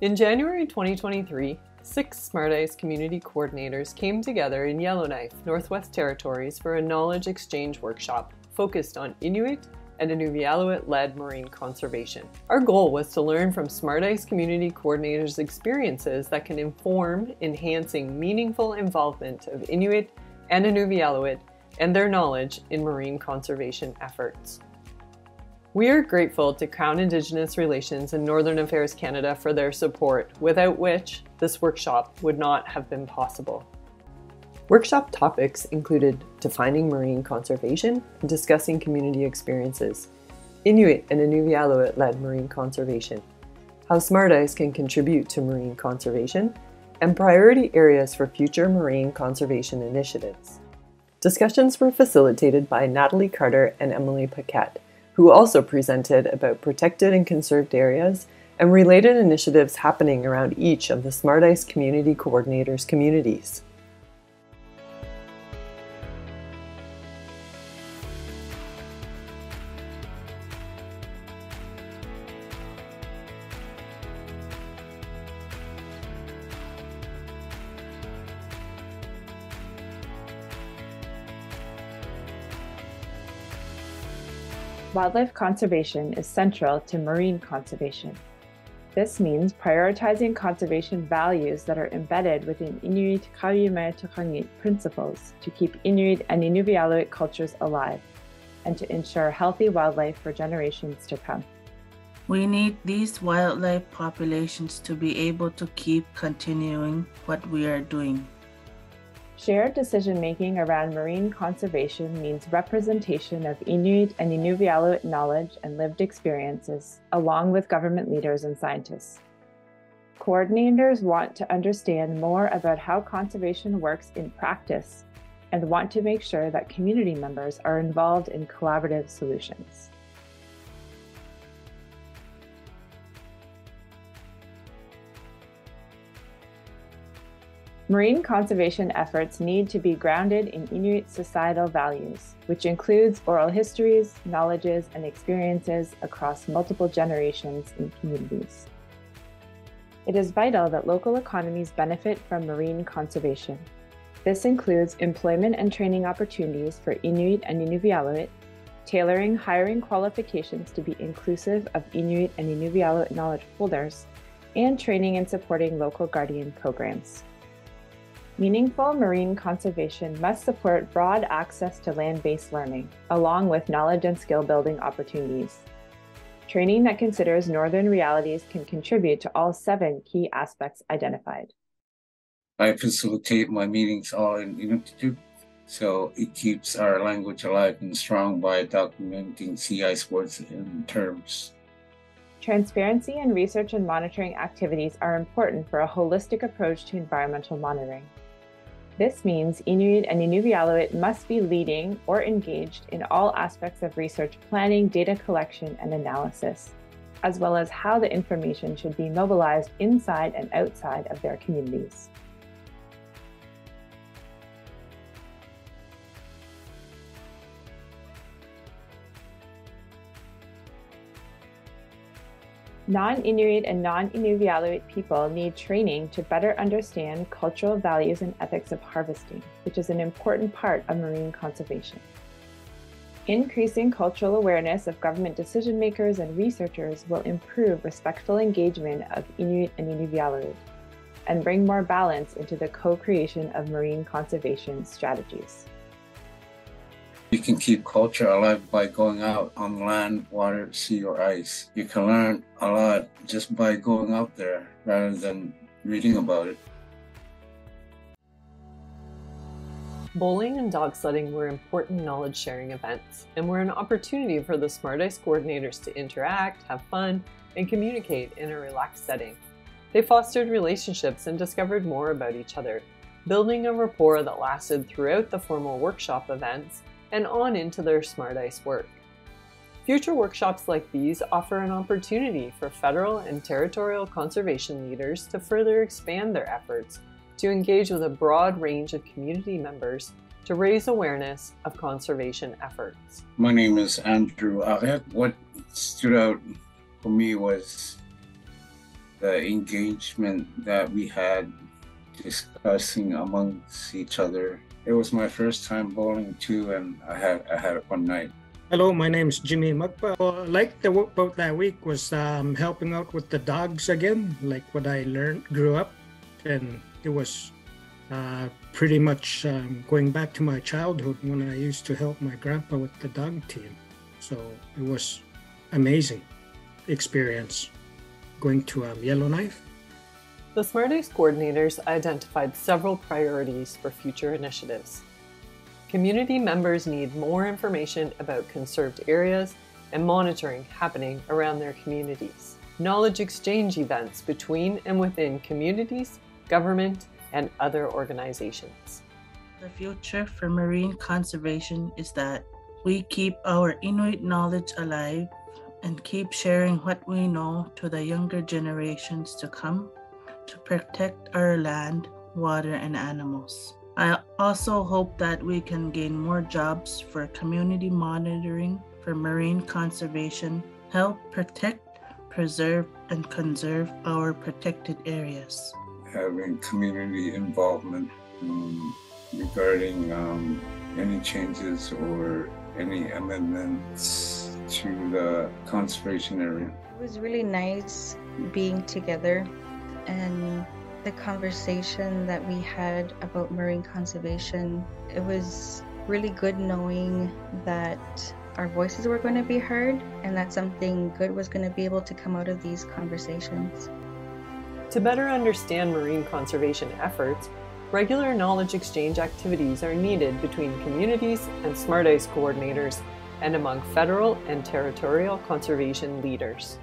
In January 2023, 6 SmartICE Community Coordinators came together in Yellowknife, Northwest Territories for a knowledge exchange workshop focused on Inuit and Inuvialuit-led marine conservation. Our goal was to learn from SmartICE Community Coordinators' experiences that can inform enhancing meaningful involvement of Inuit and Inuvialuit and their knowledge in marine conservation efforts. We are grateful to Crown Indigenous Relations and Northern Affairs Canada for their support, without which this workshop would not have been possible. Workshop topics included defining marine conservation and discussing community experiences, Inuit and Inuvialuit-led marine conservation, how SmartICE can contribute to marine conservation, and priority areas for future marine conservation initiatives. Discussions were facilitated by Natalie Carter and Emmelie Paquette, who also presented about protected and conserved areas and related initiatives happening around each of the SmartICE Community Coordinators communities. Wildlife conservation is central to marine conservation. This means prioritizing conservation values that are embedded within Inuit principles to keep Inuit and Inuvialuit cultures alive and to ensure healthy wildlife for generations to come. We need these wildlife populations to be able to keep continuing what we are doing. Shared decision-making around marine conservation means representation of Inuit and Inuvialuit knowledge and lived experiences, along with government leaders and scientists. Coordinators want to understand more about how conservation works in practice and want to make sure that community members are involved in collaborative solutions. Marine conservation efforts need to be grounded in Inuit societal values, which includes oral histories, knowledges, and experiences across multiple generations and communities. It is vital that local economies benefit from marine conservation. This includes employment and training opportunities for Inuit and Inuvialuit, tailoring hiring qualifications to be inclusive of Inuit and Inuvialuit knowledge holders, and training and supporting local guardian programs. Meaningful marine conservation must support broad access to land-based learning, along with knowledge and skill-building opportunities. Training that considers northern realities can contribute to all 7 key aspects identified. I facilitate my meetings all in Inuvialuit, so it keeps our language alive and strong by documenting SmartICE words and terms. Transparency and research and monitoring activities are important for a holistic approach to environmental monitoring. This means Inuit and Inuvialuit must be leading or engaged in all aspects of research planning, data collection, and analysis, as well as how the information should be mobilized inside and outside of their communities. Non-Inuit and non-Inuvialuit people need training to better understand cultural values and ethics of harvesting, which is an important part of marine conservation. Increasing cultural awareness of government decision makers and researchers will improve respectful engagement of Inuit and Inuvialuit and bring more balance into the co-creation of marine conservation strategies. You can keep culture alive by going out on land, water, sea, or ice. You can learn a lot just by going out there rather than reading about it. Bowling and dog sledding were important knowledge-sharing events and were an opportunity for the SmartICE coordinators to interact, have fun, and communicate in a relaxed setting. They fostered relationships and discovered more about each other, building a rapport that lasted throughout the formal workshop events and on into their SmartICE work. Future workshops like these offer an opportunity for federal and territorial conservation leaders to further expand their efforts to engage with a broad range of community members to raise awareness of conservation efforts. My name is Andrew Arreak. What stood out for me was the engagement that we had discussing amongst each other. It was my first time bowling too, and I had a fun night. Hello, my name is Jimmy Magpa. Well, like the work about that week was helping out with the dogs again, like what I grew up, and it was pretty much going back to my childhood when I used to help my grandpa with the dog team. So it was amazing experience going to Yellowknife. The SmartICE coordinators identified several priorities for future initiatives. Community members need more information about conserved areas and monitoring happening around their communities. Knowledge exchange events between and within communities, government, and other organizations. The future for marine conservation is that we keep our Inuit knowledge alive and keep sharing what we know to the younger generations to come to protect our land, water, and animals. I also hope that we can gain more jobs for community monitoring for marine conservation, help protect, preserve, and conserve our protected areas. Having community involvement regarding any changes or any amendments to the conservation area. It was really nice being together, and the conversation that we had about marine conservation, it was really good knowing that our voices were going to be heard and that something good was going to be able to come out of these conversations. To better understand marine conservation efforts, regular knowledge exchange activities are needed between communities and SmartICE coordinators and among federal and territorial conservation leaders.